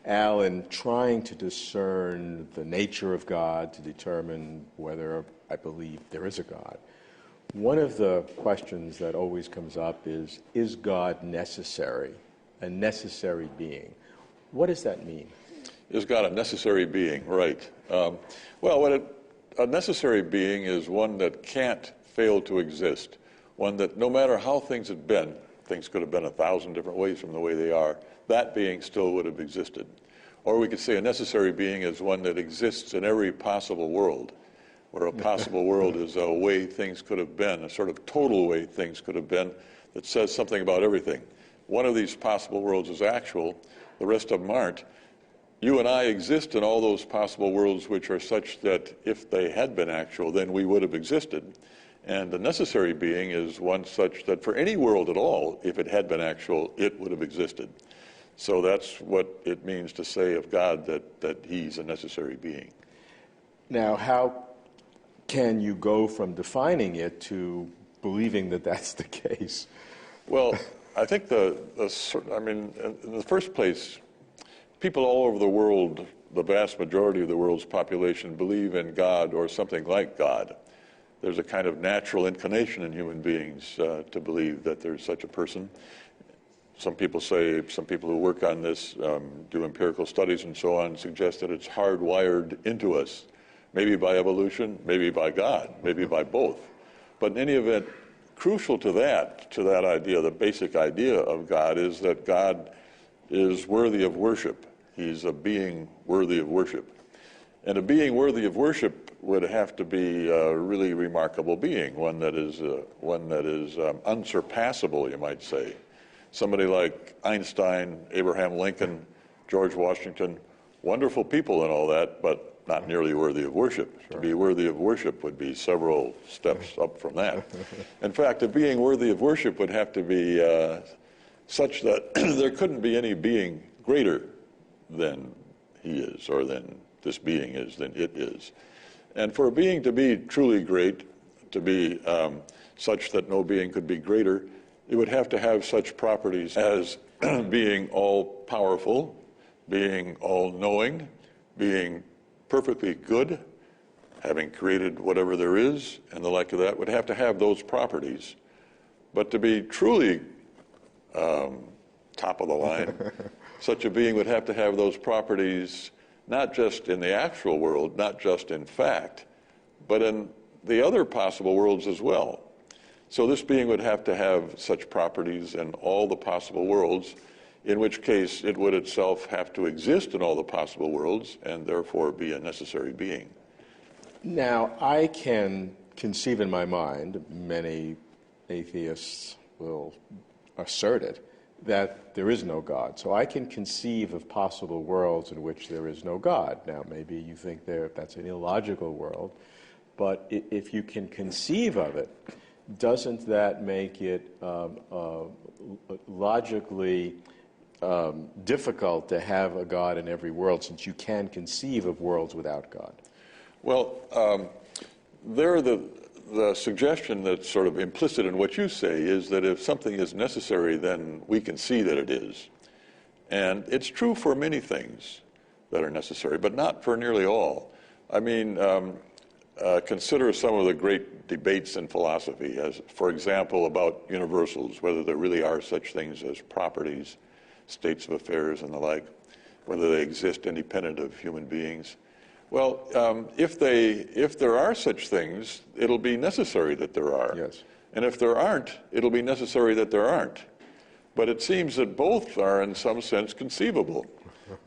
Al, in trying to discern the nature of God to determine whether I believe there is a God, one of the questions that always comes up is God necessary, a necessary being? What does that mean? Is God a necessary being? Right. A necessary being is one that can't fail to exist, one that no matter how things had been, things could have been 1,000 different ways from the way they are, that being still would have existed. Or we could say a necessary being is one that exists in every possible world, where a possible world is a way things could have been, a sort of total way things could have been that says something about everything. One of these possible worlds is actual, the rest of them aren't. You and I exist in all those possible worlds which are such that if they had been actual, then we would have existed. And the necessary being is one such that for any world at all, if it had been actual, it would have existed. So that's what it means to say of God that he's a necessary being. Now, how can you go from defining it to believing that that's the case? Well, I think in the first place, people all over the world, the vast majority of the world's population, believe in God or something like God. There's a kind of natural inclination in human beings to believe that there's such a person. Some people who work on this, do empirical studies and so on, suggest that it's hardwired into us, maybe by evolution, maybe by God, maybe by both. But in any event, crucial to that idea, the basic idea of God, is that God is worthy of worship. He's a being worthy of worship. And a being worthy of worship would have to be a really remarkable being, one that is unsurpassable, you might say. Somebody like Einstein, Abraham Lincoln, George Washington, wonderful people and all that, but not nearly worthy of worship. Sure. To be worthy of worship would be several steps up from that. In fact, a being worthy of worship would have to be such that there couldn't be any being greater than he is, or than this being is, than it is. And for a being to be truly great, to be such that no being could be greater, it would have to have such properties as being all-powerful, being all-knowing, being perfectly good, having created whatever there is, and the like of that, would have to have those properties. But to be truly top of the line, such a being would have to have those properties not just in the actual world, not just in fact, but in the other possible worlds as well. So this being would have to have such properties in all the possible worlds, in which case it would itself have to exist in all the possible worlds and therefore be a necessary being. Now, I can conceive in my mind, many atheists will assert it, that there is no God. So I can conceive of possible worlds in which there is no God. Now, maybe you think that's an illogical world, but if you can conceive of it, doesn't that make it logically difficult to have a God in every world, since you can conceive of worlds without God? Well, the suggestion that's sort of implicit in what you say is that if something is necessary, then we can see that it is. And it's true for many things that are necessary, but not for nearly all. I mean, consider some of the great debates in philosophy, as, for example, about universals, whether there really are such things as properties, states of affairs, and the like, whether they exist independent of human beings. Well, if there are such things, it'll be necessary that there are. Yes. And if there aren't, it'll be necessary that there aren't. But it seems that both are, in some sense, conceivable.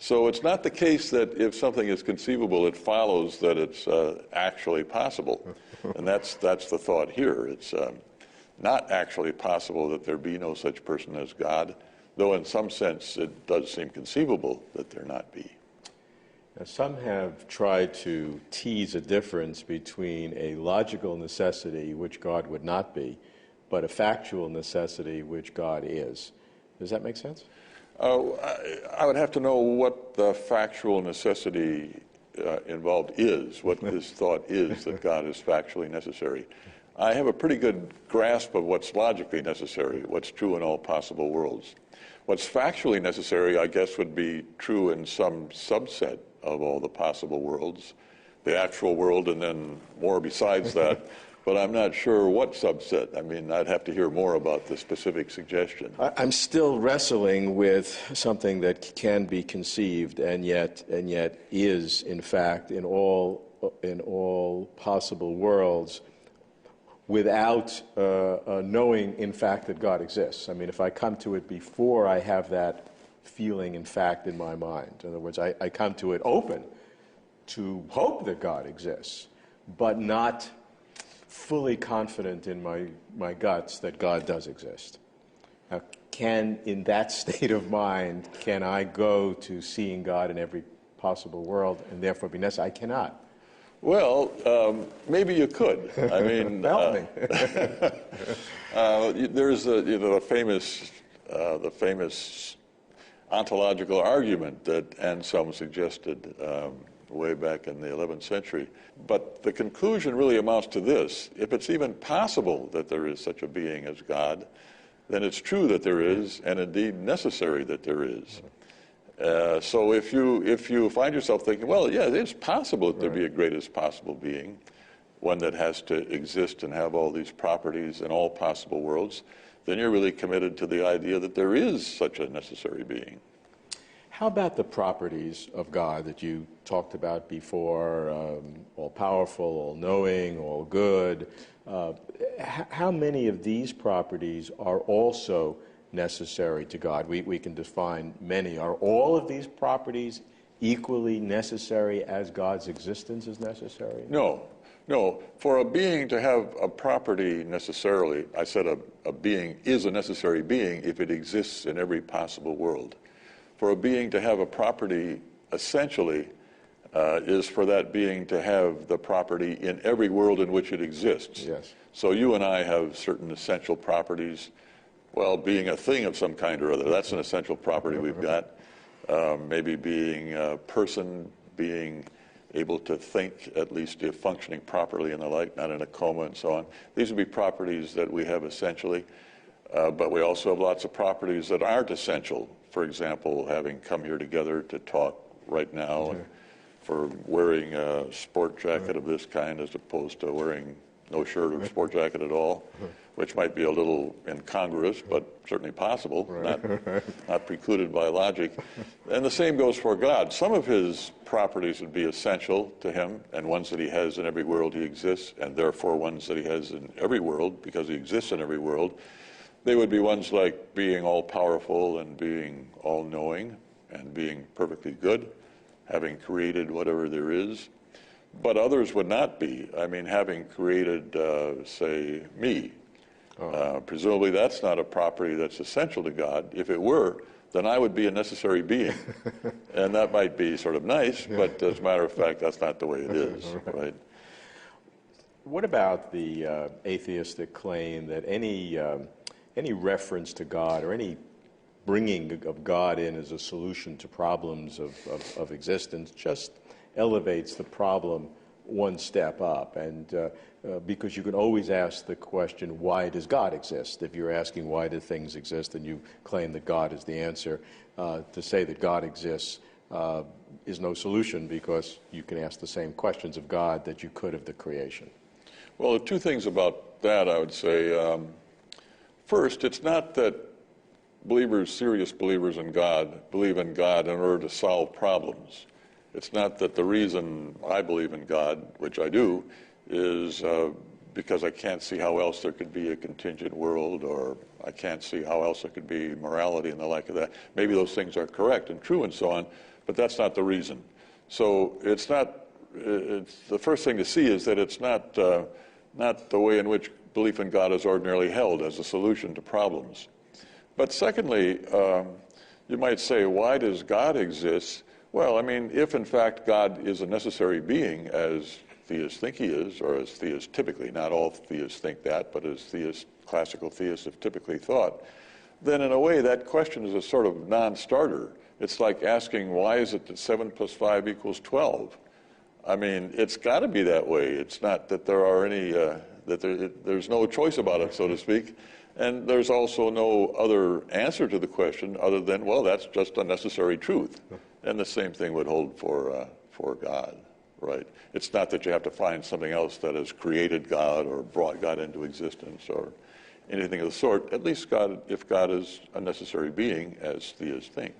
So it's not the case that if something is conceivable, it follows that it's actually possible. And that's the thought here. It's not actually possible that there be no such person as God, though in some sense it does seem conceivable that there not be. Now, some have tried to tease a difference between a logical necessity, which God would not be, but a factual necessity, which God is. Does that make sense? I would have to know what the factual necessity involved is, what this thought is that God is factually necessary. I have a pretty good grasp of what's logically necessary, what's true in all possible worlds. What's factually necessary, I guess, would be true in some subset of all the possible worlds, the actual world and then more besides that. But I'm not sure what subset. I mean, I'd have to hear more about the specific suggestion. I'm still wrestling with something that can be conceived and yet is, in fact, in all possible worlds, without knowing, in fact, that God exists. I mean, if I come to it before I have that feeling, in fact, in my mind. In other words, I come to it open to hope that God exists, but not fully confident in my guts that God does exist. Now, in that state of mind, can I go to seeing God in every possible world and therefore be necessary? I cannot. Well, maybe you could. I mean, help me. There's the famous ontological argument that Anselm suggested way back in the 11th century. But the conclusion really amounts to this: if it's even possible that there is such a being as God, then it's true that there is, and indeed necessary that there is. So if you find yourself thinking, well, yeah, it's possible that there be a greatest possible being, one that has to exist and have all these properties in all possible worlds, then you're really committed to the idea that there is such a necessary being. How about the properties of God that you talked about before, all-powerful, all-knowing, all-good? How many of these properties are also necessary to God? We can define many. Are all of these properties equally necessary as God's existence is necessary? No. For a being to have a property necessarily, I said a being is a necessary being if it exists in every possible world. For a being to have a property, essentially, is for that being to have the property in every world in which it exists. Yes. So you and I have certain essential properties. Well, being a thing of some kind or other, that's an essential property we've got. Maybe being a person, being able to think, at least if functioning properly and the like, not in a coma and so on. These would be properties that we have essentially. But we also have lots of properties that aren't essential. For example, having come here together to talk right now, and for wearing a sport jacket of this kind as opposed to wearing no shirt or sport jacket at all, which might be a little incongruous, but certainly possible, not precluded by logic. And the same goes for God. Some of his properties would be essential to him, and ones that he has in every world he exists, and therefore ones that he has in every world because he exists in every world. They would be ones like being all-powerful and being all-knowing and being perfectly good, having created whatever there is. But others would not be. I mean, having created, say, me. Presumably that's not a property that's essential to God. If it were, then I would be a necessary being. And that might be sort of nice, but as a matter of fact, that's not the way it is, right? What about the atheistic claim that any reference to God or any bringing of God in as a solution to problems of existence just elevates the problem one step up? And because you can always ask the question, why does God exist? If you're asking why do things exist and you claim that God is the answer, to say that God exists is no solution, because you can ask the same questions of God that you could of the creation. Well, there are two things about that, I would say. First, it's not that believers, serious believers in God, believe in God in order to solve problems. It's not that the reason I believe in God, which I do, is because I can't see how else there could be a contingent world, or I can't see how else there could be morality and the like of that. Maybe those things are correct and true and so on, but that's not the reason. So it's the first thing to see is that it's not the way in which belief in God is ordinarily held as a solution to problems. But secondly, you might say, why does God exist? Well, I mean, if in fact God is a necessary being, as theists think he is, or as theists typically, not all theists think that, but as classical theists have typically thought, then in a way that question is a sort of non-starter. It's like asking, why is it that 7 + 5 = 12? I mean, it's got to be that way. It's not that there are any that there's no choice about it, so to speak. And there's also no other answer to the question other than, well, that's just a necessary truth. And the same thing would hold for God, right? It's not that you have to find something else that has created God or brought God into existence or anything of the sort. At least God, if God is a necessary being, as theists think.